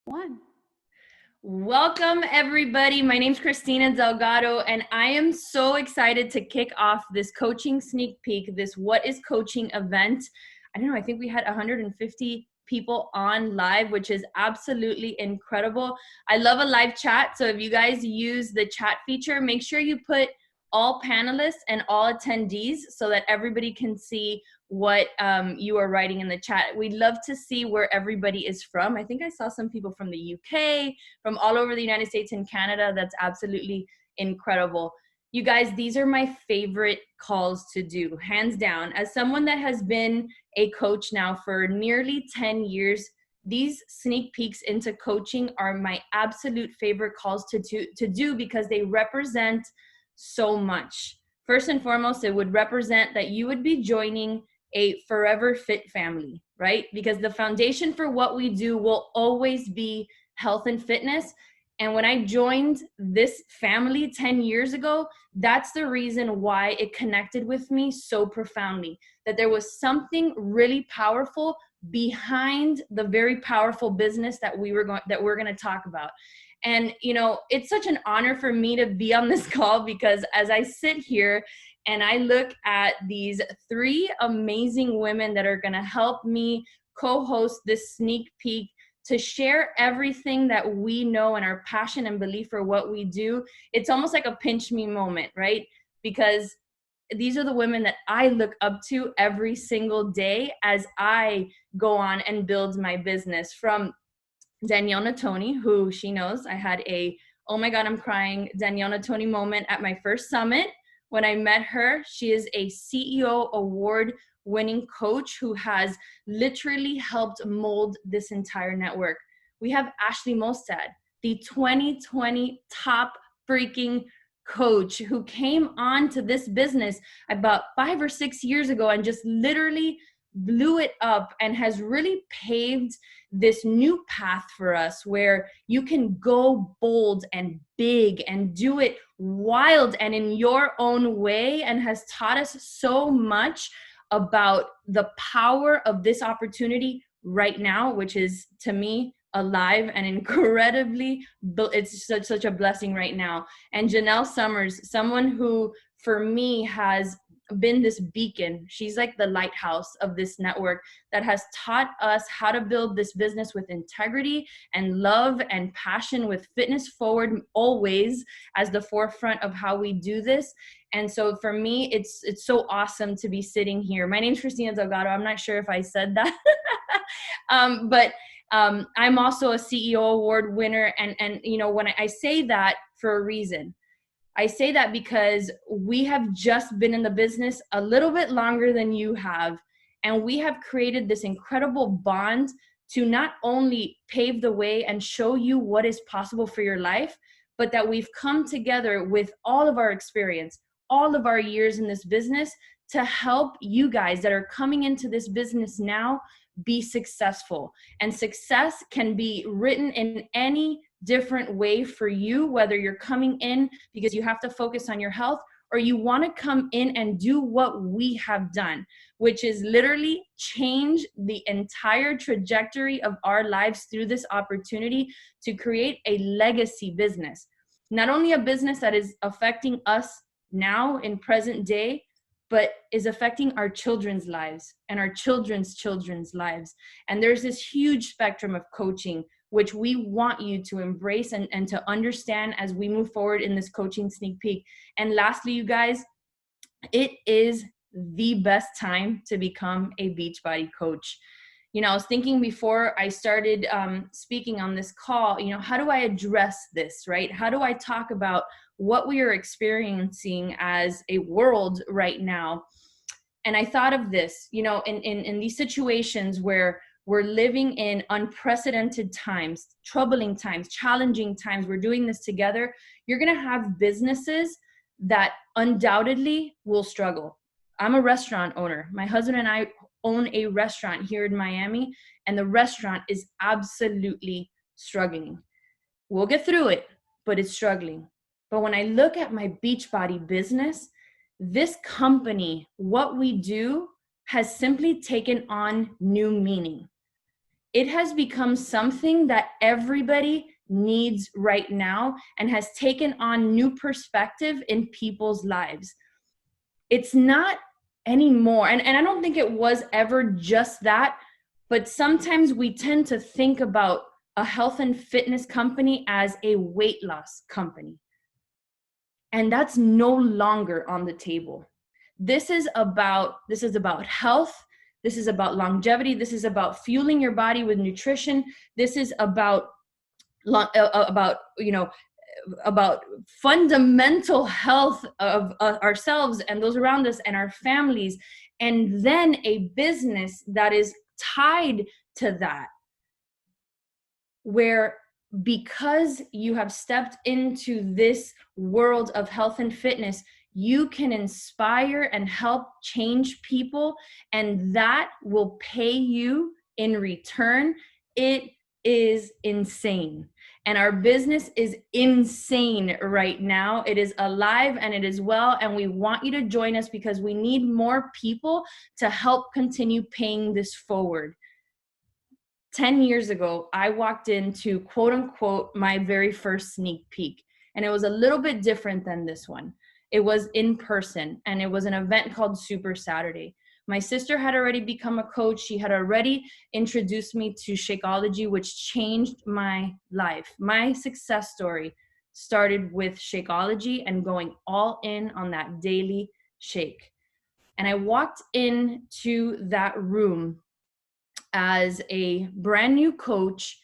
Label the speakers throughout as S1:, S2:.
S1: One. Welcome, everybody. My name's Christina Delgado, and I am so excited to kick off this coaching sneak peek, this What is Coaching event. I don't know, I think we had 150 people on live, which is absolutely incredible. I love a live chat, so if you guys use the chat feature, make sure you put all panelists and all attendees so that everybody can see what you are writing in the chat. We'd love to see where everybody is from. I think I saw some people from the UK, from all over the United States and Canada. That's absolutely incredible. You guys, these are my favorite calls to do, hands down. As someone that has been a coach now for nearly 10 years, these sneak peeks into coaching are my absolute favorite calls to do because they represent so much. First and foremost, it would represent that you would be joining a forever fit family, right? Because the foundation for what we do will always be health and fitness. And when I joined this family 10 years ago, that's the reason why it connected with me so profoundly, that there was something really powerful behind the very powerful business that we're going to talk about. And, you know, it's such an honor for me to be on this call because as I sit here and I look at these three amazing women that are going to help me co-host this sneak peek to share everything that we know and our passion and belief for what we do, it's almost like a pinch me moment, right? Because these are the women that I look up to every single day as I go on and build my business. From Danielle Natoni, who she knows I had a, oh my God, I'm crying, Danielle Natoni moment at my first summit. When I met her, she is a CEO award-winning coach who has literally helped mold this entire network. We have Ashley Mostad, the 2020 top freaking coach who came on to this business about 5 or 6 years ago and just literally blew it up and has really paved this new path for us where you can go bold and big and do it wild and in your own way, and has taught us so much about the power of this opportunity right now, which is to me alive and incredibly, it's such a blessing right now. And Janelle Summers, someone who for me has been this beacon. She's like the lighthouse of this network that has taught us how to build this business with integrity and love and passion, with fitness forward always as the forefront of how we do this. And so for me, it's so awesome to be sitting here. My name's Christina Delgado. I'm not sure if I said that, but I'm also a CEO award winner. And you know, when I say that for a reason, I say that because we have just been in the business a little bit longer than you have, and we have created this incredible bond to not only pave the way and show you what is possible for your life, but that we've come together with all of our experience, all of our years in this business to help you guys that are coming into this business now be successful. And success can be written in any different way for you, whether you're coming in because you have to focus on your health, or you want to come in and do what we have done, which is literally change the entire trajectory of our lives through this opportunity to create a legacy business. Not only a business that is affecting us now in present day, but is affecting our children's lives and our children's lives. And there's this huge spectrum of coaching which we want you to embrace and to understand as we move forward in this coaching sneak peek. And lastly, you guys, it is the best time to become a Beachbody coach. You know, I was thinking before I started speaking on this call, you know, how do I address this, right? How do I talk about what we are experiencing as a world right now? And I thought of this, you know, in these situations where we're living in unprecedented times, troubling times, challenging times. We're doing this together. You're going to have businesses that undoubtedly will struggle. I'm a restaurant owner. My husband and I own a restaurant here in Miami, and the restaurant is absolutely struggling. We'll get through it, but it's struggling. But when I look at my Beachbody business, this company, what we do has simply taken on new meaning. it has become something that everybody needs right now and has taken on new perspective in people's lives. It's not anymore, and I don't think it was ever just that, but sometimes we tend to think about a health and fitness company as a weight loss company. And that's no longer on the table. This is about health. This is about longevity. This is about fueling your body with nutrition. This is about about fundamental health of ourselves and those around us and our families, and then a business that is tied to that, where because you have stepped into this world of health and fitness, you can inspire and help change people, and that will pay you in return. It is insane. And our business is insane right now. It is alive and it is well. And we want you to join us because we need more people to help continue paying this forward. 10 years ago, I walked into quote unquote my very first sneak peek, and it was a little bit different than this one. It was in person, and it was an event called Super Saturday. My sister had already become a coach. She had already introduced me to Shakeology, which changed my life. My success story started with Shakeology and going all in on that daily shake. And I walked into that room as a brand new coach,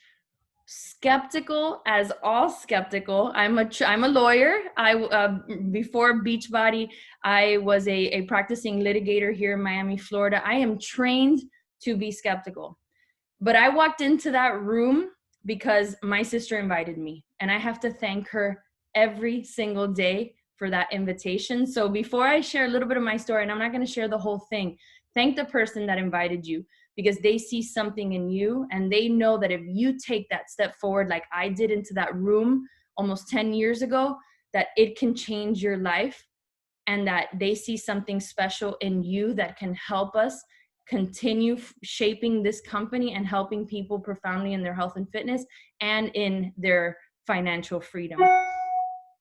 S1: skeptical as all skeptical. I'm a lawyer. Before Beachbody, I was a practicing litigator here in Miami, Florida. I am trained to be skeptical. But I walked into that room because my sister invited me, and I have to thank her every single day for that invitation. So before I share a little bit of my story, and I'm not going to share the whole thing, thank the person that invited you, because they see something in you, and they know that if you take that step forward like I did into that room almost 10 years ago, that it can change your life, and that they see something special in you that can help us continue shaping this company and helping people profoundly in their health and fitness and in their financial freedom.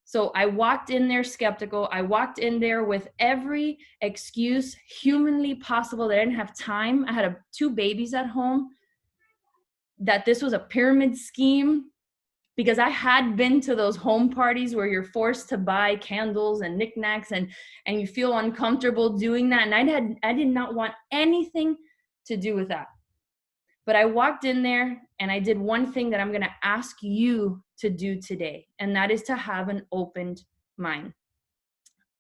S1: So I walked in there skeptical. I walked in there with every excuse humanly possible that I didn't have time. I had two babies at home, that this was a pyramid scheme, because I had been to those home parties where you're forced to buy candles and knickknacks, and you feel uncomfortable doing that. And I did not want anything to do with that. But I walked in there and I did one thing that I'm going to ask you to do today, and that is to have an opened mind.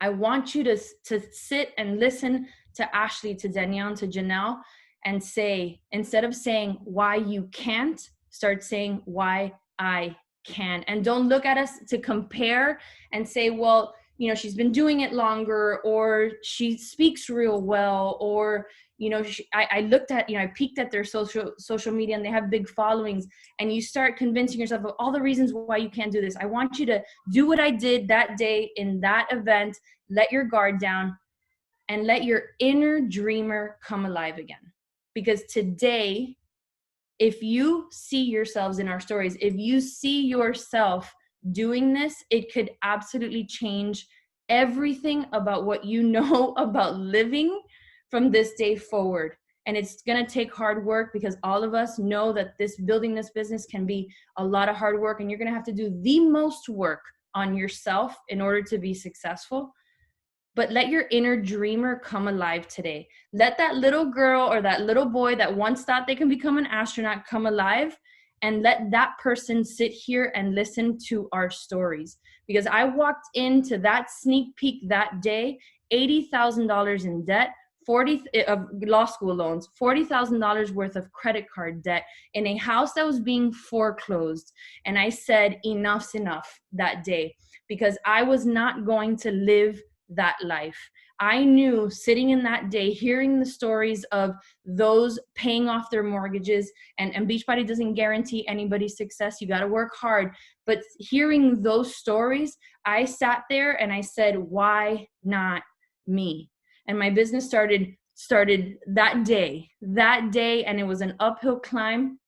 S1: I want you to sit and listen to Ashley, to Danielle, to Janelle, and say, instead of saying why you can't, start saying why I can. And don't look at us to compare and say, well, you know, she's been doing it longer, or she speaks real well, or, you know, I looked at, you know, I peeked at their social media and they have big followings, and you start convincing yourself of all the reasons why you can't do this. I want you to do what I did that day in that event. Let your guard down and let your inner dreamer come alive again. Because today, if you see yourselves in our stories, if you see yourself doing this, it could absolutely change everything about what you know about living from this day forward. And it's going to take hard work, because all of us know that building this business can be a lot of hard work, and you're going to have to do the most work on yourself in order to be successful. But let your inner dreamer come alive today. Let that little girl or that little boy that once thought they can become an astronaut come alive, and let that person sit here and listen to our stories. Because I walked into that sneak peek that day, $80,000 in debt, 40 of law school loans, $40,000 worth of credit card debt, in a house that was being foreclosed. And I said, enough's enough that day, because I was not going to live that life. I knew, sitting in that day, hearing the stories of those paying off their mortgages, and Beachbody doesn't guarantee anybody's success. You got to work hard. But hearing those stories, I sat there and I said, why not me? And my business started that day, and it was an uphill climb.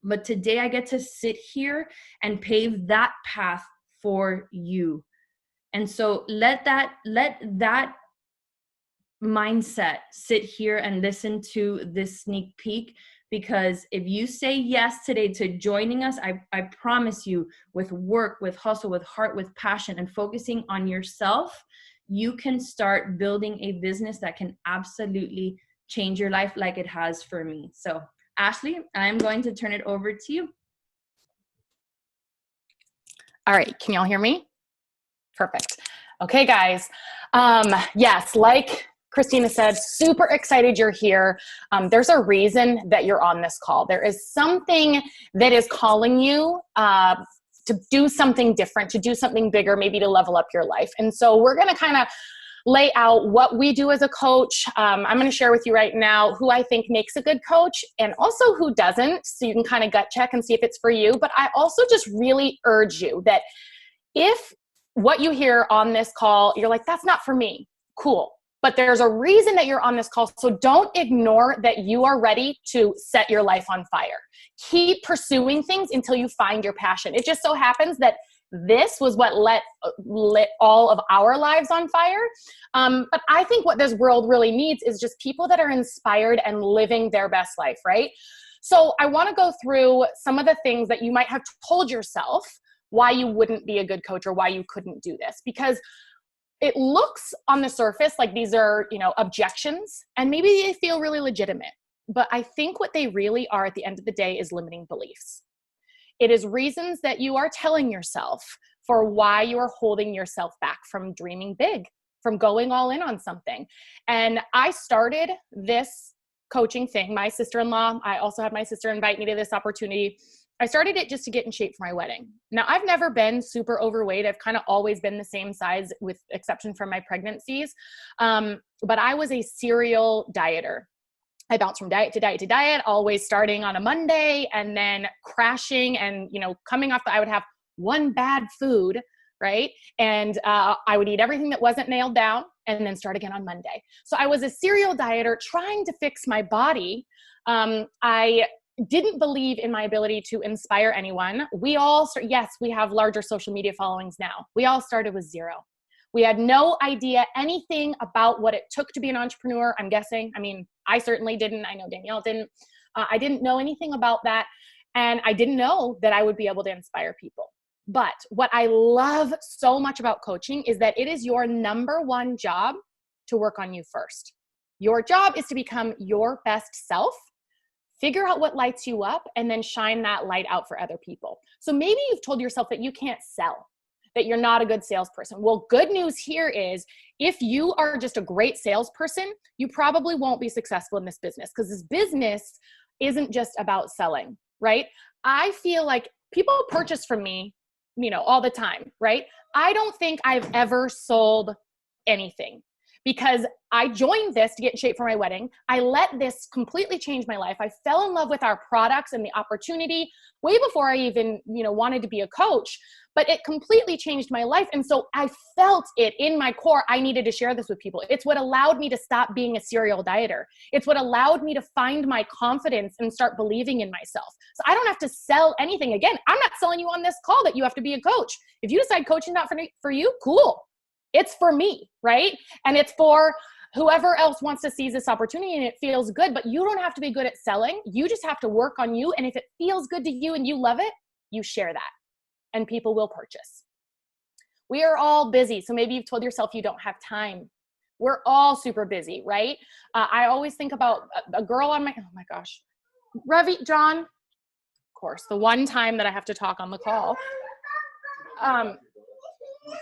S1: But today I get to sit here and pave that path for you. And so let that mindset sit here and listen to this sneak peek, because if you say yes today to joining us, I promise you, with work, with hustle, with heart, with passion, and focusing on yourself, you can start building a business that can absolutely change your life like it has for me. So Ashley, I'm going to turn it over to you.
S2: All right, can y'all hear me? Perfect. Okay, guys. Yes, like Christina said, super excited you're here. There's a reason that you're on this call. There is something that is calling you to do something different, to do something bigger, maybe to level up your life. And so we're going to kind of lay out what we do as a coach. I'm going to share with you right now who I think makes a good coach and also who doesn't, so you can kind of gut check and see if it's for you. But I also just really urge you that if what you hear on this call, you're like, that's not for me, cool. But there's a reason that you're on this call. So don't ignore that you are ready to set your life on fire. Keep pursuing things until you find your passion. It just so happens that this was what lit all of our lives on fire. But I think what this world really needs is just people that are inspired and living their best life, right? So I want to go through some of the things that you might have told yourself why you wouldn't be a good coach or why you couldn't do this, because it looks on the surface like these are, objections, and maybe they feel really legitimate. But I think what they really are at the end of the day is limiting beliefs. It is reasons that you are telling yourself for why you are holding yourself back from dreaming big, from going all in on something. And I started this coaching thing. My sister-in-law, I also had my sister invite me to this opportunity. I started it just to get in shape for my wedding. Now, I've never been super overweight. I've kind of always been the same size with exception for my pregnancies. But I was a serial dieter. I bounced from diet to diet to diet, always starting on a Monday and then crashing and, coming off I would have one bad food, right? And I would eat everything that wasn't nailed down and then start again on Monday. So I was a serial dieter trying to fix my body. I didn't believe in my ability to inspire anyone. We have larger social media followings now. We all started with zero. We had no idea anything about what it took to be an entrepreneur, I'm guessing. I mean, I certainly didn't. I know Danielle didn't. I didn't know anything about that. And I didn't know that I would be able to inspire people. But what I love so much about coaching is that it is your number one job to work on you first. Your job is to become your best self, figure out what lights you up, and then shine that light out for other people. So maybe you've told yourself that you can't sell, that you're not a good salesperson. Well, good news here is if you are just a great salesperson, you probably won't be successful in this business, because this business isn't just about selling, right? I feel like people purchase from me, all the time, right? I don't think I've ever sold anything, because I joined this to get in shape for my wedding. I let this completely change my life. I fell in love with our products and the opportunity way before I even, wanted to be a coach, but it completely changed my life. And so I felt it in my core. I needed to share this with people. It's what allowed me to stop being a serial dieter. It's what allowed me to find my confidence and start believing in myself. So I don't have to sell anything. Again, I'm not selling you on this call that you have to be a coach. If you decide coaching not for you, cool. It's for me, right? And it's for whoever else wants to seize this opportunity and it feels good, but you don't have to be good at selling. You just have to work on you. And if it feels good to you and you love it, you share that and people will purchase. We are all busy. So maybe you've told yourself you don't have time. We're all super busy, right? I always think about a girl on oh my gosh, John, of course, the one time that I have to talk on the call.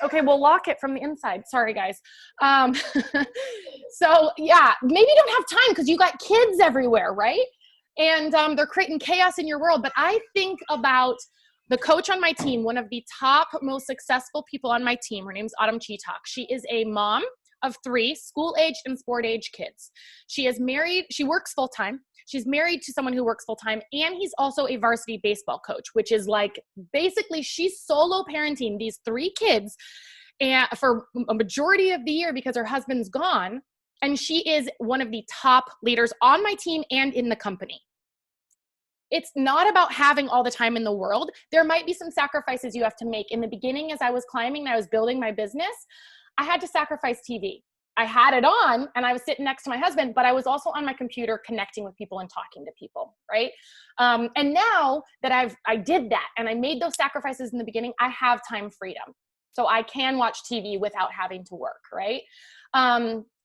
S2: Okay, we'll lock it from the inside. Sorry, guys. So yeah, maybe you don't have time because you got kids everywhere, right? And they're creating chaos in your world. But I think about the coach on my team, one of the top most successful people on my team. Her name's Autumn Cheetalk. She is a mom of 3 school-aged and sport-age kids. She is married. She works full-time. She's married to someone who works full-time, and he's also a varsity baseball coach, which is like basically she's solo parenting these 3 kids and for a majority of the year because her husband's gone, and she is one of the top leaders on my team and in the company. It's not about having all the time in the world. There might be some sacrifices you have to make. In the beginning, as I was climbing and I was building my business, I had to sacrifice TV. I had it on and I was sitting next to my husband, but I was also on my computer connecting with people and talking to people, right? And now that I did that and I made those sacrifices in the beginning, I have time freedom. So I can watch TV without having to work, right?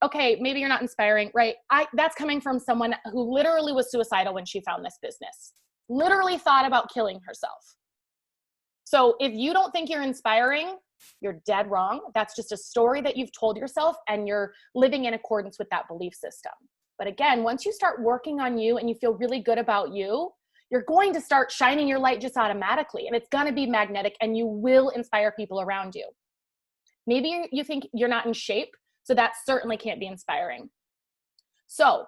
S2: Okay, maybe you're not inspiring, right? That's coming from someone who literally was suicidal when she found this business, literally thought about killing herself. So if you don't think you're inspiring, you're dead wrong. That's just a story that you've told yourself and you're living in accordance with that belief system. But again, once you start working on you and you feel really good about you, you're going to start shining your light just automatically, and it's going to be magnetic and you will inspire people around you. Maybe you think you're not in shape, so that certainly can't be inspiring. So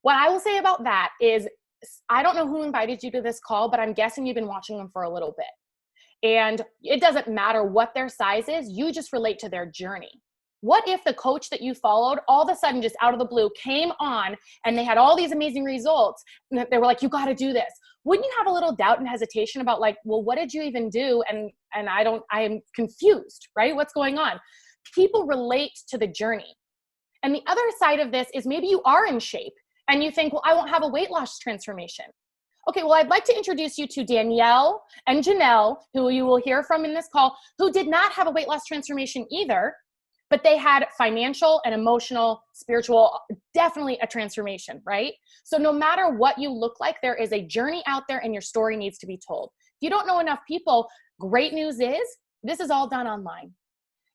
S2: what I will say about that is, I don't know who invited you to this call, but I'm guessing you've been watching them for a little bit. And it doesn't matter what their size is, you just relate to their journey. What if the coach that you followed all of a sudden just out of the blue came on and they had all these amazing results and they were like, you got to do this? Wouldn't you have a little doubt and hesitation about like, well, what did you even do? And I am confused, right? What's going on? People relate to the journey. And the other side of this is maybe you are in shape and you think, well, I won't have a weight loss transformation. Okay, well, I'd like to introduce you to Danielle and Janelle, who you will hear from in this call, who did not have a weight loss transformation either, but they had financial and emotional, spiritual, definitely a transformation, right? So no matter what you look like, there is a journey out there and your story needs to be told. If you don't know enough people, great news is this is all done online.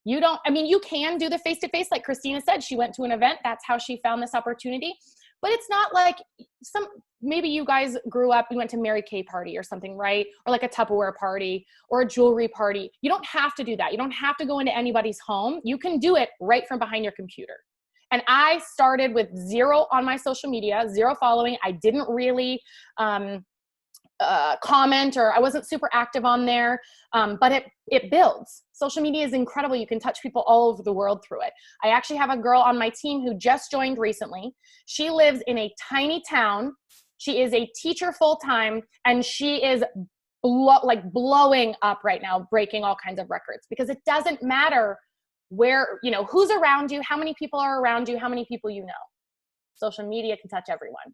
S2: You can do the face-to-face like Christina said. She went to an event. That's how she found this opportunity. But it's not like maybe you guys grew up, you went to Mary Kay party or something, right? Or like a Tupperware party or a jewelry party. You don't have to do that. You don't have to go into anybody's home. You can do it right from behind your computer. And I started with 0 on my social media, 0 following. I didn't really comment, or I wasn't super active on there, but it builds. Social media is incredible. You can touch people all over the world through it. I actually have a girl on my team who just joined recently. She lives in a tiny town. She is a teacher full-time, and she is blowing up right now, breaking all kinds of records, because it doesn't matter where, who's around you, how many people are around you, how many people you know. Social media can touch everyone.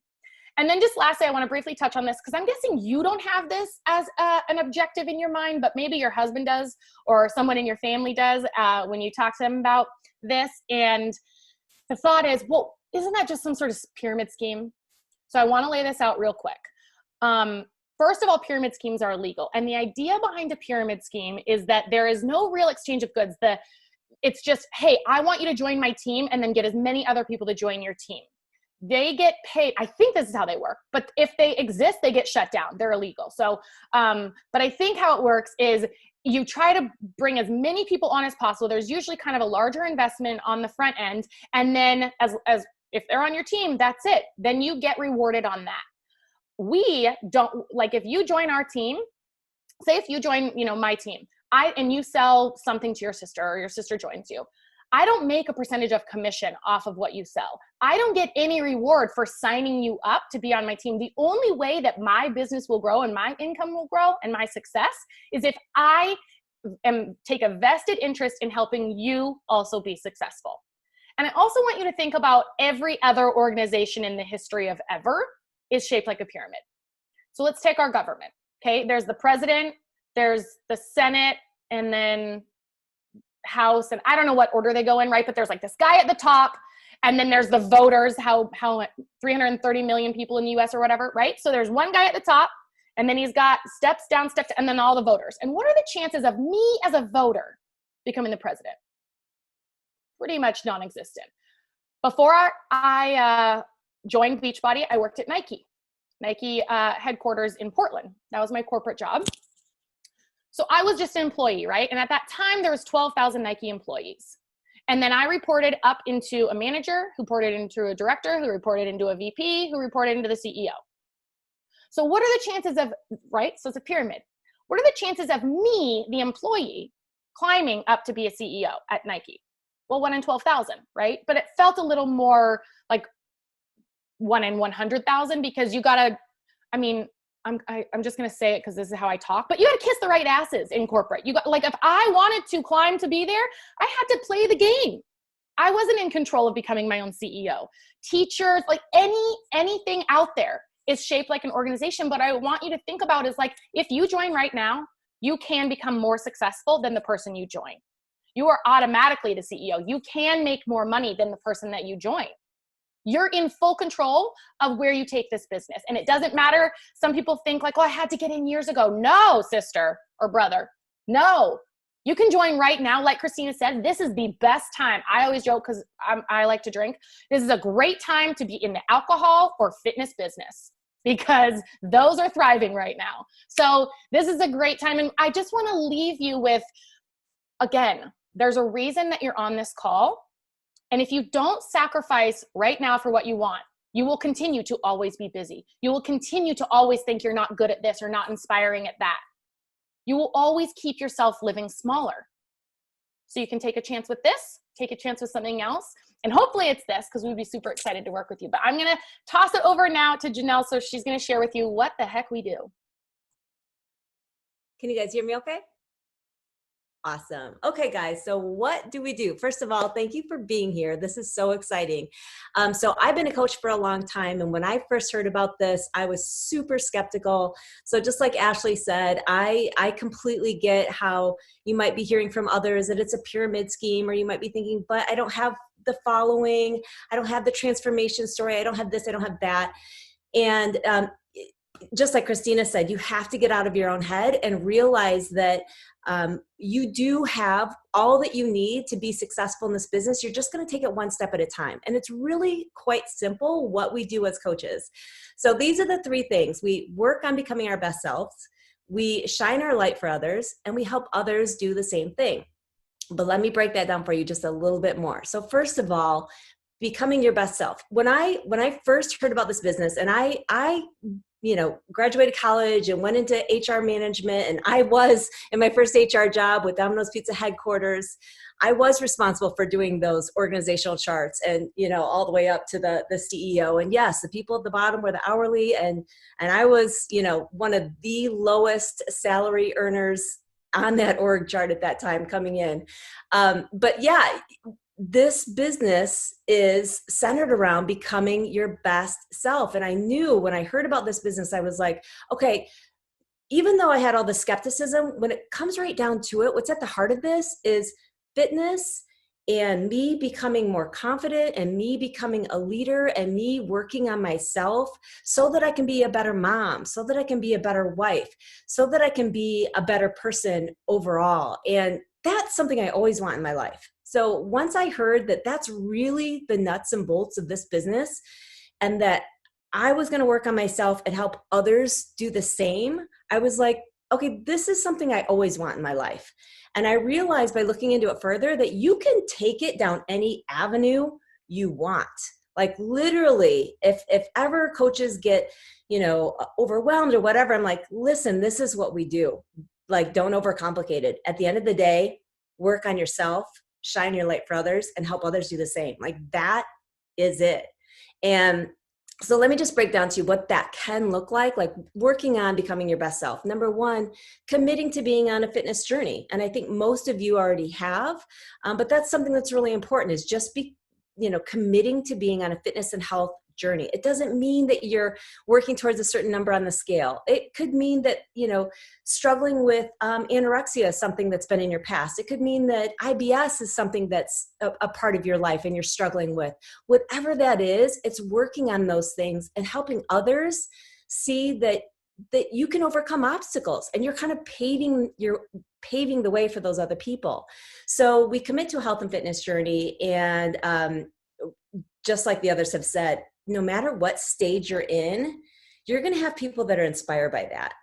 S2: And then just lastly, I want to briefly touch on this because I'm guessing you don't have this as an objective in your mind, but maybe your husband does or someone in your family does when you talk to them about this. And the thought is, well, isn't that just some sort of pyramid scheme? So I want to lay this out real quick. First of all, pyramid schemes are illegal. And the idea behind a pyramid scheme is that there is no real exchange of goods. It's just, hey, I want you to join my team and then get as many other people to join your team. They get paid. I think this is how they work, but if they exist, they get shut down. They're illegal. So, but I think how it works is you try to bring as many people on as possible. There's usually kind of a larger investment on the front end. And then as if they're on your team, that's it. Then you get rewarded on that. We don't, like if you join our team, say if you join, my team, and you sell something to your sister or your sister joins you, I don't make a percentage of commission off of what you sell. I don't get any reward for signing you up to be on my team. The only way that my business will grow and my income will grow and my success is if I take a vested interest in helping you also be successful. And I also want you to think about every other organization in the history of ever is shaped like a pyramid. So let's take our government, okay? There's the president, there's the Senate, and then House, and I don't know what order they go in, right? But there's like this guy at the top, and then there's the voters, how 330 million people in the US or whatever, right? So there's one guy at the top, and then he's got steps down, and then all the voters. And what are the chances of me as a voter becoming the president? Pretty much non-existent. Before I joined Beachbody, I worked at Nike headquarters in Portland. That was my corporate job. So I was just an employee, right? And at that time, there was 12,000 Nike employees. And then I reported up into a manager, who reported into a director, who reported into a VP, who reported into the CEO. So what are the chances of, right? So it's a pyramid. What are the chances of me, the employee, climbing up to be a CEO at Nike? Well, 1 in 12,000, right? But it felt a little more like 1 in 100,000 because you gotta, I'm just going to say it because this is how I talk, but you got to kiss the right asses in corporate. You got, like, if I wanted to climb to be there, I had to play the game. I wasn't in control of becoming my own CEO. Teachers, like anything out there is shaped like an organization. But I want you to think about is like, if you join right now, you can become more successful than the person you join. You are automatically the CEO. You can make more money than the person that you join. You're in full control of where you take this business. And it doesn't matter. Some people think like, oh, I had to get in years ago. No, sister or brother. No, you can join right now. Like Christina said, this is the best time. I always joke because I like to drink. This is a great time to be in the alcohol or fitness business because those are thriving right now. So this is a great time. And I just want to leave you with, again, there's a reason that you're on this call. And if you don't sacrifice right now for what you want, you will continue to always be busy. You will continue to always think you're not good at this or not inspiring at that. You will always keep yourself living smaller. So you can take a chance with this, take a chance with something else, and hopefully it's this because we'd be super excited to work with you. But I'm going to toss it over now to Janelle so she's going to share with you what the heck we do.
S3: Can you guys hear me okay? Awesome. Okay, guys. So what do we do? First of all, thank you for being here. This is so exciting. So I've been a coach for a long time. And when I first heard about this, I was super skeptical. So just like Ashley said, I completely get how you might be hearing from others that it's a pyramid scheme, or you might be thinking, but I don't have the following. I don't have the transformation story. I don't have this. I don't have that. And just like Christina said, you have to get out of your own head and realize that you do have all that you need to be successful in this business. You're just going to take it one step at a time. And it's really quite simple what we do as coaches. So these are the three things. We work on becoming our best selves. We shine our light for others, and we help others do the same thing. But let me break that down for you just a little bit more. So first of all, becoming your best self. When I first heard about this business, and I graduated college and went into HR management, and I was in my first HR job with Domino's Pizza headquarters. I was responsible for doing those organizational charts and, all the way up to the CEO. And yes, the people at the bottom were the hourly, and I was, one of the lowest salary earners on that org chart at that time coming in. But yeah, this business is centered around becoming your best self. And I knew when I heard about this business, I was like, okay, even though I had all the skepticism, when it comes right down to it, what's at the heart of this is fitness and me becoming more confident and me becoming a leader and me working on myself so that I can be a better mom, so that I can be a better wife, so that I can be a better person overall. And that's something I always want in my life. So once I heard that that's really the nuts and bolts of this business, and that I was going to work on myself and help others do the same, I was like, okay, this is something I always want in my life. And I realized by looking into it further that you can take it down any avenue you want. Like literally, if ever coaches get, overwhelmed or whatever, I'm like, listen, this is what we do. Like, don't overcomplicate it. At the end of the day, work on yourself, shine your light for others, and help others do the same. Like that is it. And so let me just break down to you what that can look like working on becoming your best self. Number one, committing to being on a fitness journey. And I think most of you already have, but that's something that's really important is just committing to being on a fitness and health journey. It doesn't mean that you're working towards a certain number on the scale. It could mean that, struggling with anorexia is something that's been in your past. It could mean that IBS is something that's a part of your life and you're struggling with. Whatever that is, it's working on those things and helping others see that you can overcome obstacles, and you're kind of paving the way for those other people. So we commit to a health and fitness journey, and just like the others have said, no matter what stage you're in, you're going to have people that are inspired by that.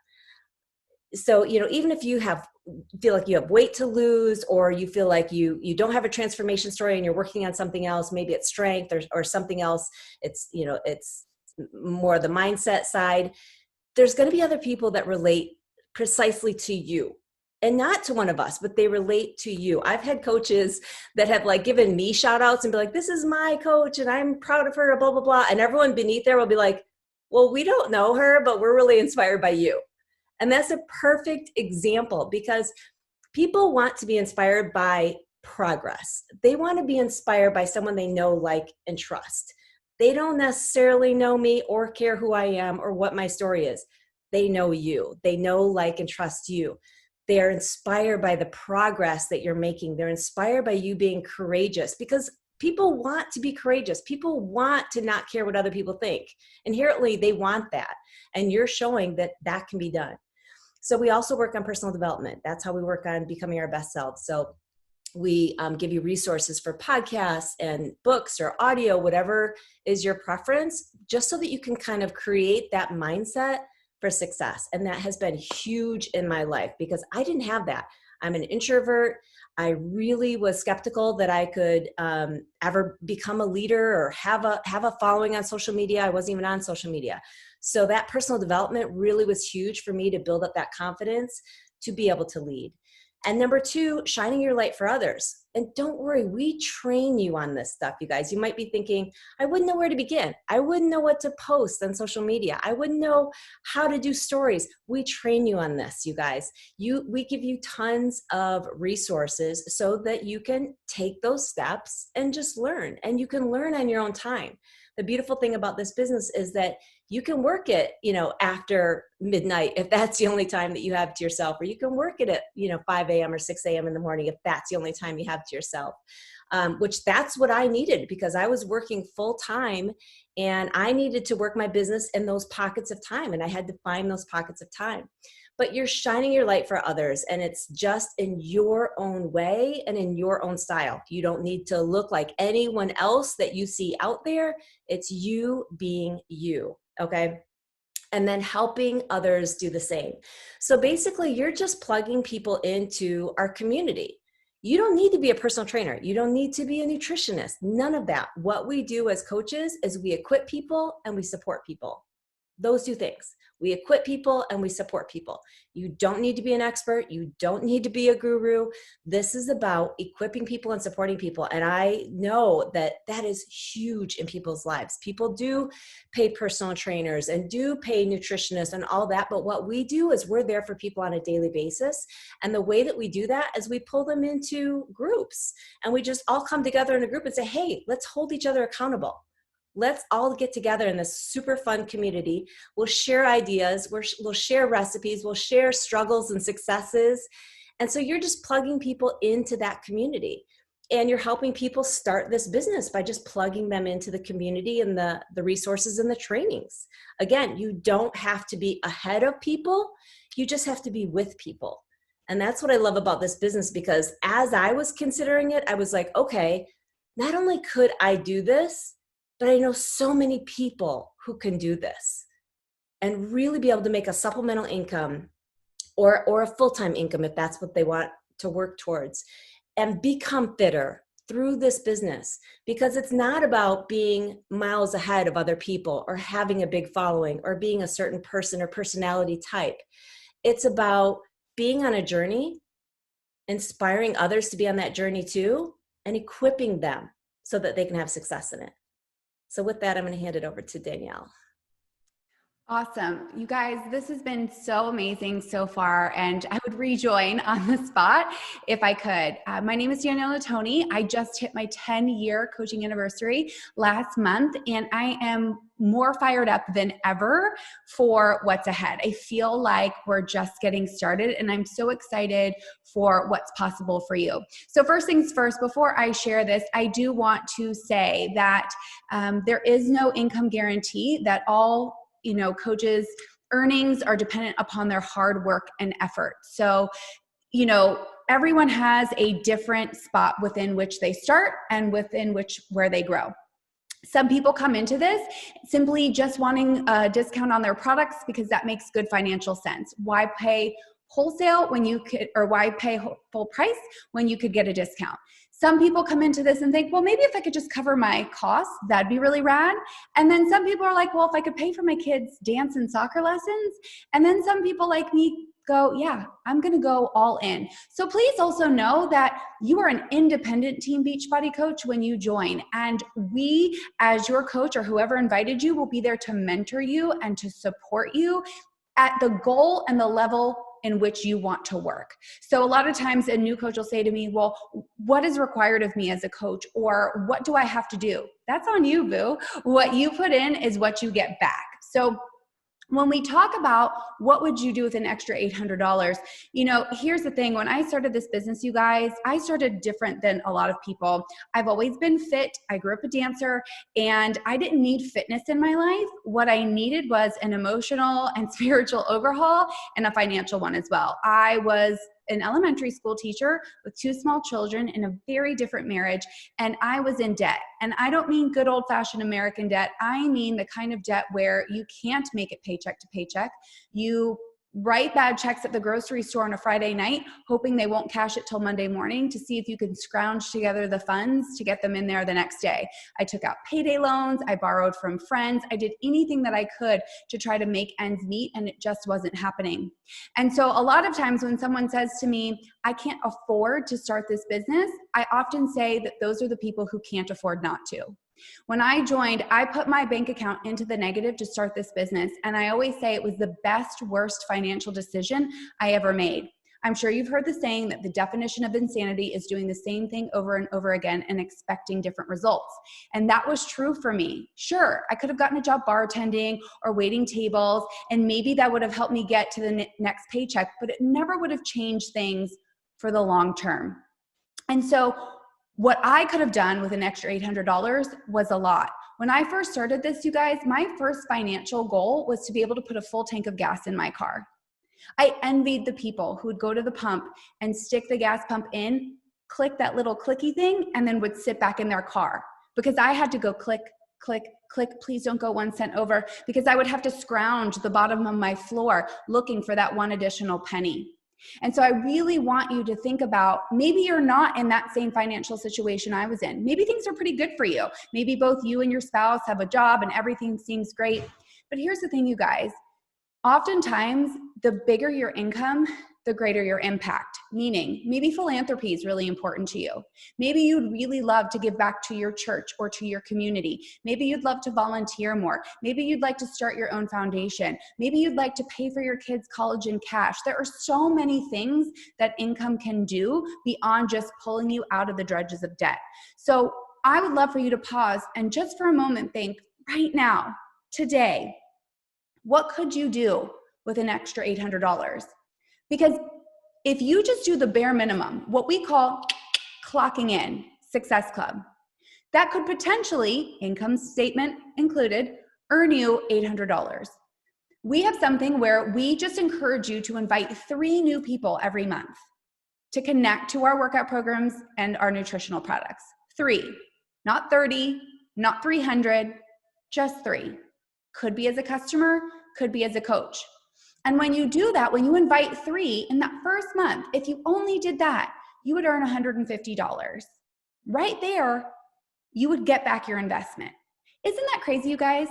S3: So, even if you feel like you have weight to lose, or you feel like you don't have a transformation story and you're working on something else, maybe it's strength or something else, it's more the mindset side, there's going to be other people that relate precisely to you. And not to one of us, but they relate to you. I've had coaches that have given me shout outs and be like, this is my coach and I'm proud of her, blah, blah, blah. And everyone beneath there will be like, Well, we don't know her, but we're really inspired by you. And that's a perfect example because people want to be inspired by progress. They want to be inspired by someone they know, like, and trust. They don't necessarily know me or care who I am or what my story is. They know you. They know, like, and trust you. They're inspired by the progress that you're making. They're inspired by you being courageous because people want to be courageous. People want to not care what other people think. Inherently, they want that. And you're showing that that can be done. So we also work on personal development. That's how we work on becoming our best selves. So we give you resources for podcasts and books or audio, whatever is your preference, just so that you can kind of create that mindset for success. And that has been huge in my life because I didn't have that. I'm an introvert. I really was skeptical that I could ever become a leader or have a following on social media. I wasn't even on social media. So that personal development really was huge for me to build up that confidence to be able to lead. And number two, shining your light for others. And don't worry, we train you on this stuff, you guys. You might be thinking, I wouldn't know where to begin. I wouldn't know what to post on social media. I wouldn't know how to do stories. We train you on this, you guys. We give you tons of resources so that you can take those steps and just learn. And you can learn on your own time. The beautiful thing about this business is that you can work it, after midnight if that's the only time that you have to yourself, or you can work it at, 5 a.m. or 6 a.m. in the morning if that's the only time you have to yourself, which that's what I needed because I was working full time and I needed to work my business in those pockets of time, and I had to find those pockets of time. But you're shining your light for others, and it's just in your own way and in your own style. You don't need to look like anyone else that you see out there. It's you being you, okay? And then helping others do the same. So basically, you're just plugging people into our community. You don't need to be a personal trainer. You don't need to be a nutritionist. None of that. What we do as coaches is we equip people and we support people. Those two things. We equip people and we support people. You don't need to be an expert. You don't need to be a guru. This is about equipping people and supporting people. And I know that that is huge in people's lives. People do pay personal trainers and do pay nutritionists and all that. But what we do is we're there for people on a daily basis. And the way that we do that is we pull them into groups and we just all come together in a group and say, hey, let's hold each other accountable. Let's all get together in this super fun community. We'll share ideas. We'll share recipes. We'll share struggles and successes. And so you're just plugging people into that community. And you're helping people start this business by just plugging them into the community and the resources and the trainings. Again, you don't have to be ahead of people. You just have to be with people. And that's what I love about this business, because as I was considering it, I was like, okay, not only could I do this, but I know so many people who can do this and really be able to make a supplemental income or a full-time income if that's what they want to work towards, and become fitter through this business. Because it's not about being miles ahead of other people or having a big following or being a certain person or personality type. It's about being on a journey, inspiring others to be on that journey too, and equipping them so that they can have success in it. So with that, I'm going to hand it over to Danielle.
S4: Awesome. You guys, this has been so amazing so far, and I would rejoin on the spot if I could. My name is Danielle Tony. I just hit my 10-year coaching anniversary last month, and I am more fired up than ever for what's ahead. I feel like we're just getting started, and I'm so excited for what's possible for you. So first things first, before I share this, I do want to say that there is no income guarantee, that all coaches' earnings are dependent upon their hard work and effort. So, everyone has a different spot within which they start and where they grow. Some people come into this simply just wanting a discount on their products because that makes good financial sense. Why pay wholesale why pay full price when you could get a discount? Some people come into this and think, well, maybe if I could just cover my costs, that'd be really rad. And then some people are like, well, if I could pay for my kids' dance and soccer lessons. And then some people like me go, yeah, I'm going to go all in. So please also know that you are an independent Team Beachbody coach when you join. And we, as your coach or whoever invited you, will be there to mentor you and to support you at the goal and the level in which you want to work. So a lot of times a new coach will say to me, well, what is required of me as a coach? Or what do I have to do? That's on you, boo. What you put in is what you get back. So when we talk about what would you do with an extra $800, here's the thing. When I started this business, you guys, I started different than a lot of people. I've always been fit. I grew up a dancer, and I didn't need fitness in my life. What I needed was an emotional and spiritual overhaul and a financial one as well. I was an elementary school teacher with 2 small children in a very different marriage, and I was in debt. And I don't mean good old-fashioned American debt. I mean the kind of debt where you can't make it paycheck to paycheck. You write bad checks at the grocery store on a Friday night, hoping they won't cash it till Monday morning to see if you can scrounge together the funds to get them in there the next day. I took out payday loans. I borrowed from friends. I did anything that I could to try to make ends meet, and it just wasn't happening. And so a lot of times when someone says to me, I can't afford to start this business, I often say that those are the people who can't afford not to. When I joined, I put my bank account into the negative to start this business. And I always say it was the best, worst financial decision I ever made. I'm sure you've heard the saying that the definition of insanity is doing the same thing over and over again and expecting different results. And that was true for me. Sure, I could have gotten a job bartending or waiting tables, and maybe that would have helped me get to the next paycheck, but it never would have changed things for the long term. And so what I could have done with an extra $800 was a lot. When I first started this, you guys, my first financial goal was to be able to put a full tank of gas in my car. I envied the people who would go to the pump and stick the gas pump in, click that little clicky thing, and then would sit back in their car, because I had to go click, click, click, please don't go 1 cent over, because I would have to scrounge the bottom of my floor looking for that one additional penny. And so I really want you to think about, maybe you're not in that same financial situation I was in. Maybe things are pretty good for you. Maybe both you and your spouse have a job and everything seems great. But here's the thing, you guys. Oftentimes, the bigger your income, the greater your impact. Meaning, maybe philanthropy is really important to you. Maybe you'd really love to give back to your church or to your community. Maybe you'd love to volunteer more. Maybe you'd like to start your own foundation. Maybe you'd like to pay for your kids' college in cash. There are so many things that income can do beyond just pulling you out of the dredges of debt. So I would love for you to pause and just for a moment think, right now, today, what could you do with an extra $800? Because if you just do the bare minimum, what we call clocking in, Success Club, that could potentially, income statement included, earn you $800. We have something where we just encourage you to invite 3 new people every month to connect to our workout programs and our nutritional products. 3, not 30, not 300, just 3. Could be as a customer, could be as a coach. And when you do that, when you invite 3 in that first month, if you only did that, you would earn $150. Right there, you would get back your investment. Isn't that crazy, you guys?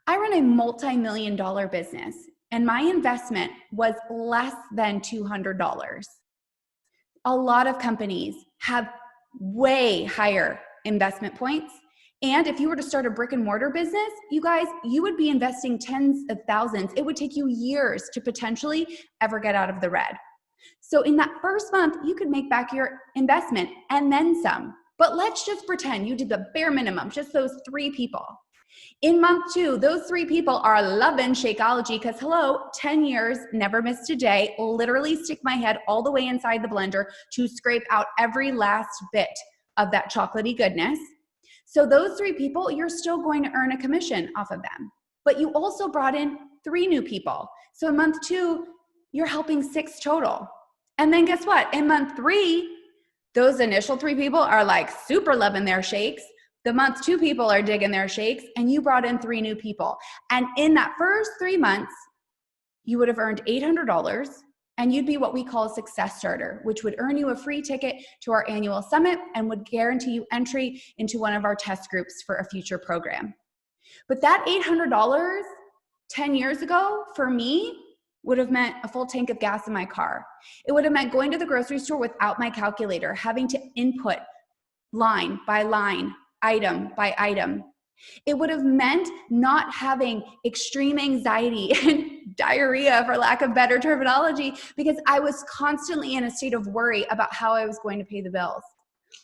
S4: I run a multi-million-dollar business, and my investment was less than $200. A lot of companies have way higher investment points. And if you were to start a brick and mortar business, you guys, you would be investing tens of thousands. It would take you years to potentially ever get out of the red. So in that first month, you could make back your investment and then some. But let's just pretend you did the bare minimum, just those 3 people. In month 2, those 3 people are loving Shakeology because, hello, 10 years, never missed a day, literally stick my head all the way inside the blender to scrape out every last bit of that chocolatey goodness. So those 3 people, you're still going to earn a commission off of them. But you also brought in 3 new people. So in month 2, you're helping 6 total. And then guess what? In month 3, those initial 3 people are like super loving their shakes. The month 2 people are digging their shakes, and you brought in 3 new people. And in that first 3 months, you would have earned $800, and you'd be what we call a success starter, which would earn you a free ticket to our annual summit and would guarantee you entry into one of our test groups for a future program. But that $800 10 years ago, for me, would have meant a full tank of gas in my car. It would have meant going to the grocery store without my calculator, having to input line by line, item by item. It would have meant not having extreme anxiety and diarrhea, for lack of better terminology, because I was constantly in a state of worry about how I was going to pay the bills.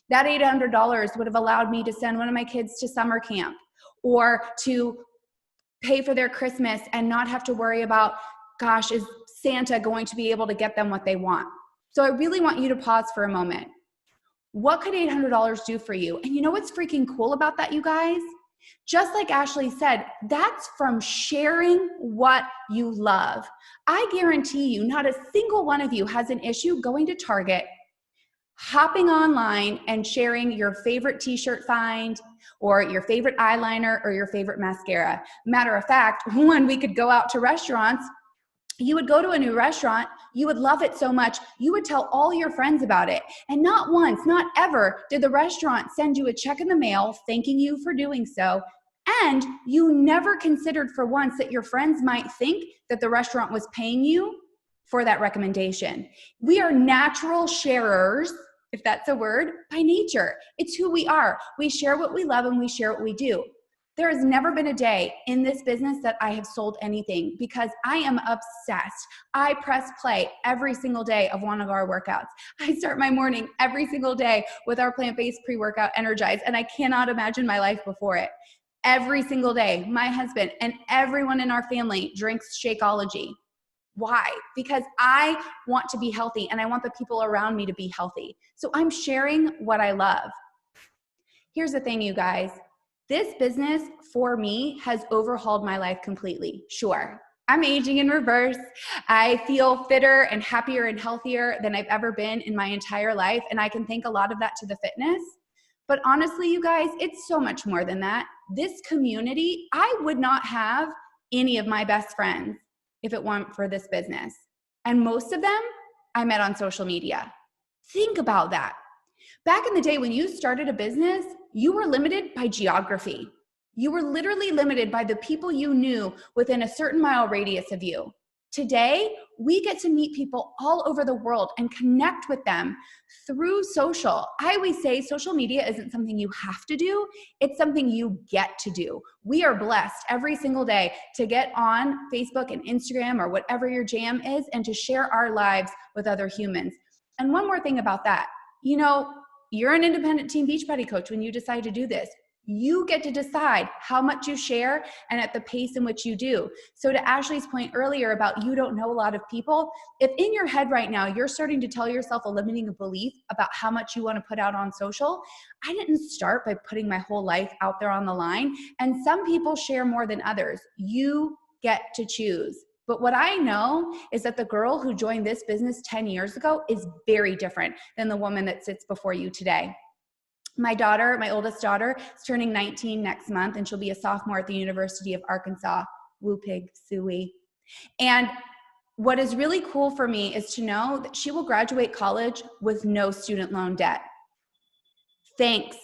S4: That $800 would have allowed me to send one of my kids to summer camp or to pay for their Christmas and not have to worry about, gosh, is Santa going to be able to get them what they want? So I really want you to pause for a moment. What could $800 do for you? And you know what's freaking cool about that, you guys? Just like Ashley said, that's from sharing what you love. I guarantee you, not a single one of you has an issue going to Target, hopping online and sharing your favorite t-shirt find or your favorite eyeliner or your favorite mascara. Matter of fact, when we could go out to restaurants, you would go to a new restaurant, you would love it so much, you would tell all your friends about it. And not once, not ever did the restaurant send you a check in the mail thanking you for doing so. And you never considered for once that your friends might think that the restaurant was paying you for that recommendation. We are natural sharers, if that's a word, by nature. It's who we are. We share what we love and we share what we do. There has never been a day in this business that I have sold anything because I am obsessed. I press play every single day of one of our workouts. I start my morning every single day with our plant-based pre-workout Energize, and I cannot imagine my life before it. Every single day, my husband and everyone in our family drinks Shakeology. Why? Because I want to be healthy and I want the people around me to be healthy. So I'm sharing what I love. Here's the thing, you guys. This business, for me, has overhauled my life completely. Sure, I'm aging in reverse. I feel fitter and happier and healthier than I've ever been in my entire life, and I can thank a lot of that to the fitness. But honestly, you guys, it's so much more than that. This community, I would not have any of my best friends if it weren't for this business. And most of them I met on social media. Think about that. Back in the day when you started a business, you were limited by geography. You were literally limited by the people you knew within a certain mile radius of you. Today, we get to meet people all over the world and connect with them through social. I always say social media isn't something you have to do, it's something you get to do. We are blessed every single day to get on Facebook and Instagram or whatever your jam is and to share our lives with other humans. And one more thing about that, you know, you're an independent team Beachbody coach when you decide to do this. You get to decide how much you share and at the pace in which you do. So to Ashley's point earlier about you don't know a lot of people, if in your head right now you're starting to tell yourself a limiting belief about how much you want to put out on social, I didn't start by putting my whole life out there on the line. And some people share more than others. You get to choose. But what I know is that the girl who joined this business 10 years ago is very different than the woman that sits before you today. My daughter, my oldest daughter, is turning 19 next month, and she'll be a sophomore at the University of Arkansas. Woo pig, suey. And what is really cool for me is to know that she will graduate college with no student loan debt. Thanks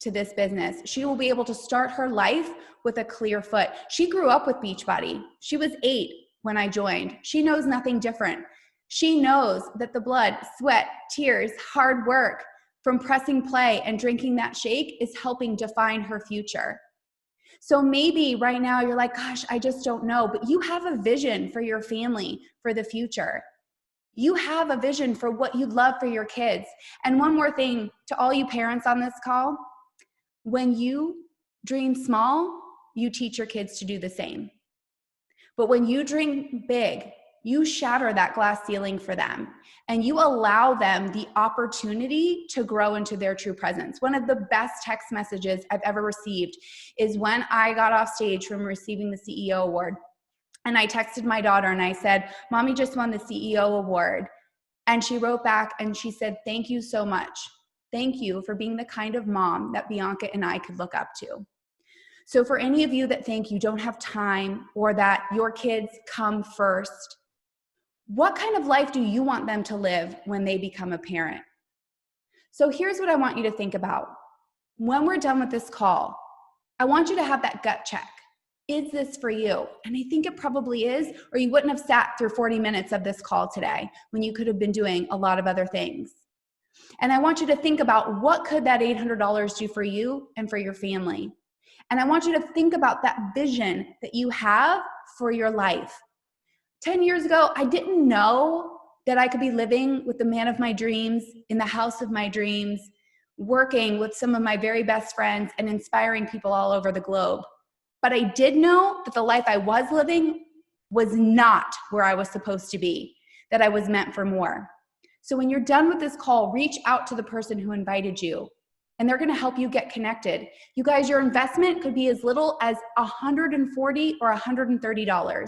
S4: to this business. She will be able to start her life with a clear foot. She grew up with Beachbody. She was 8 when I joined. She knows nothing different. She knows that the blood, sweat, tears, hard work from pressing play and drinking that shake is helping define her future. So maybe right now you're like, gosh, I just don't know, but you have a vision for your family, for the future. You have a vision for what you'd love for your kids. And one more thing to all you parents on this call, when you dream small, you teach your kids to do the same. But when you dream big, you shatter that glass ceiling for them and you allow them the opportunity to grow into their true presence. One of the best text messages I've ever received is when I got off stage from receiving the CEO award. And I texted my daughter and I said, Mommy just won the CEO award. And she wrote back and she said, thank you so much. Thank you for being the kind of mom that Bianca and I could look up to. So for any of you that think you don't have time or that your kids come first, what kind of life do you want them to live when they become a parent? So here's what I want you to think about. When we're done with this call, I want you to have that gut check. Is this for you? And I think it probably is, or you wouldn't have sat through 40 minutes of this call today when you could have been doing a lot of other things. And I want you to think about what could that $800 do for you and for your family. And I want you to think about that vision that you have for your life. 10 years ago, I didn't know that I could be living with the man of my dreams, in the house of my dreams, working with some of my very best friends and inspiring people all over the globe. But I did know that the life I was living was not where I was supposed to be, that I was meant for more. So when you're done with this call, reach out to the person who invited you, and they're going to help you get connected. You guys, your investment could be as little as $140 or $130.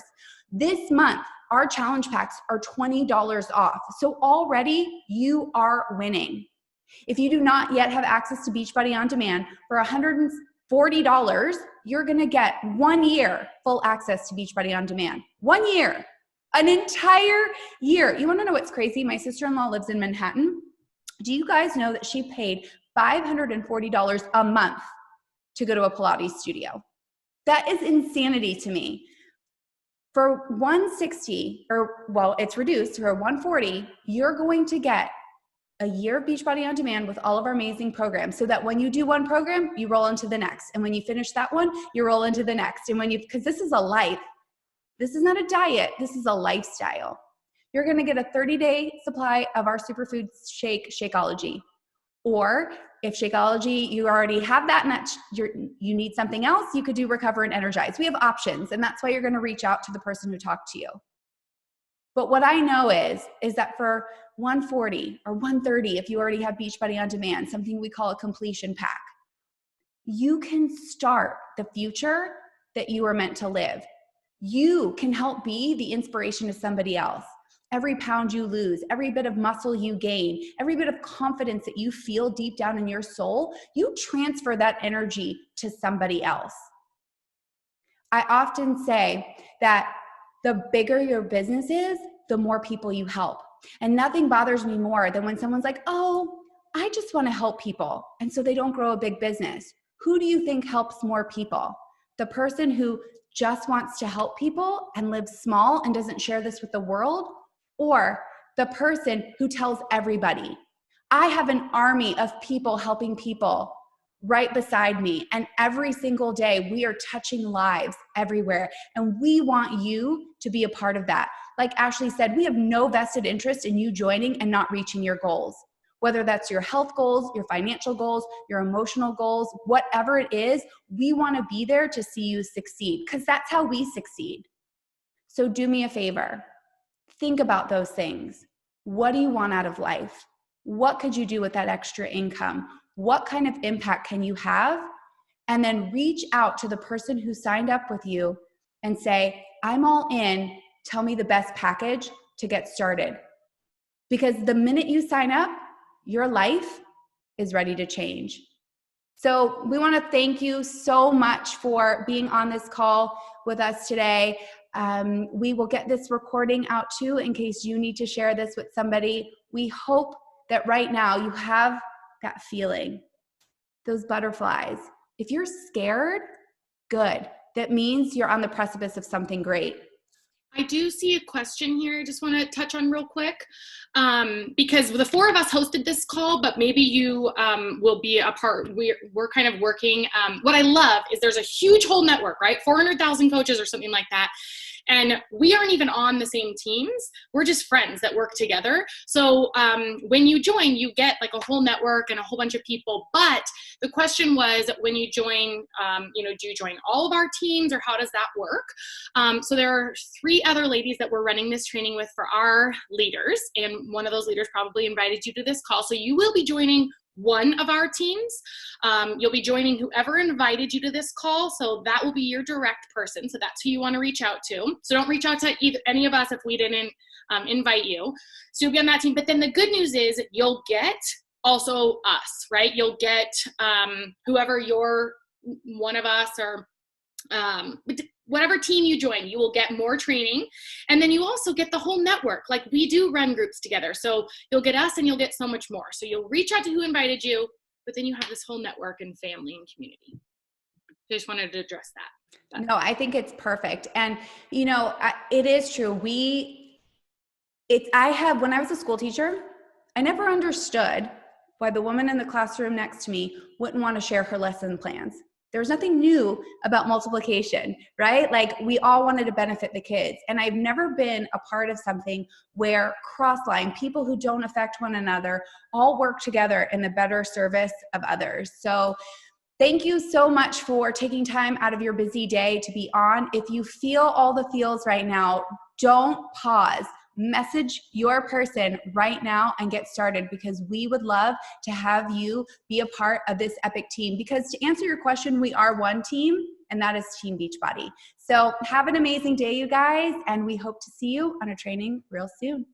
S4: This month, our challenge packs are $20 off. So already you are winning. If you do not yet have access to Beachbody On Demand, for $140, you're going to get 1 year full access to Beachbody On Demand. 1 year. An entire year. You want to know what's crazy? My sister-in-law lives in Manhattan. Do you guys know that she paid $540 a month to go to a Pilates studio? That is insanity to me. For $160, it's reduced for $140, you're going to get a year of Beachbody On Demand with all of our amazing programs, so that when you do one program, you roll into the next. And when you finish that one, you roll into the next. And because this is a life. This is not a diet. This is a lifestyle. You're going to get a 30-day supply of our superfood shake, Shakeology. Or if Shakeology, you already have that and you need something else, you could do Recover and Energize. We have options, and that's why you're going to reach out to the person who talked to you. But what I know is that for $140 or $130, if you already have Beachbody On Demand, something we call a completion pack, you can start the future that you are meant to live. You can help be the inspiration to somebody else. Every pound you lose, every bit of muscle you gain, every bit of confidence that you feel deep down in your soul, you transfer that energy to somebody else. I often say that the bigger your business is, the more people you help. And nothing bothers me more than when someone's like, oh, I just want to help people. And so they don't grow a big business. Who do you think helps more people? The person who just wants to help people and lives small and doesn't share this with the world? Or the person who tells everybody? I have an army of people helping people right beside me. And every single day we are touching lives everywhere. And we want you to be a part of that. Like Ashley said, we have no vested interest in you joining and not reaching your goals. Whether that's your health goals, your financial goals, your emotional goals, whatever it is, we want to be there to see you succeed, because that's how we succeed. So do me a favor. Think about those things. What do you want out of life? What could you do with that extra income? What kind of impact can you have? And then reach out to the person who signed up with you and say, I'm all in. Tell me the best package to get started. Because the minute you sign up, your life is ready to change. So we want to thank you so much for being on this call with us today. We will get this recording out too in case you need to share this with somebody. We hope that right now you have that feeling, those butterflies. If you're scared, good. That means you're on the precipice of something great.
S2: I do see a question here I just want to touch on real quick, because the four of us hosted this call, but maybe you will be a part. We're kind of working. What I love is there's a huge whole network, right? 400,000 coaches or something like that. And we aren't even on the same teams. We're just friends that work together. So when you join, you get like a whole network and a whole bunch of people. But the question was, when you join, do you join all of our teams, or how does that work? So there are 3 other ladies that we're running this training with for our leaders. And one of those leaders probably invited you to this call. So you will be joining one of our teams. You'll be joining whoever invited you to this call. So that will be your direct person. So that's who you want to reach out to. So don't reach out to any of us if we didn't invite you. So you'll be on that team. But then the good news is you'll get also us, right? You'll get whoever you're one of us, or whatever team you join, you will get more training. And then you also get the whole network. Like, we do run groups together. So you'll get us and you'll get so much more. So you'll reach out to who invited you, but then you have this whole network and family and community. So I just wanted to address that.
S4: No, I think it's perfect. And, you know, it is true. When I was a school teacher, I never understood why the woman in the classroom next to me wouldn't want to share her lesson plans. There was nothing new about multiplication, right? Like, we all wanted to benefit the kids. And I've never been a part of something where cross-line, people who don't affect one another, all work together in the better service of others. So thank you so much for taking time out of your busy day to be on. If you feel all the feels right now, don't pause. Message your person right now and get started, because we would love to have you be a part of this epic team. Because to answer your question, we are one team, and that is Team Beachbody. So have an amazing day, you guys, and we hope to see you on a training real soon.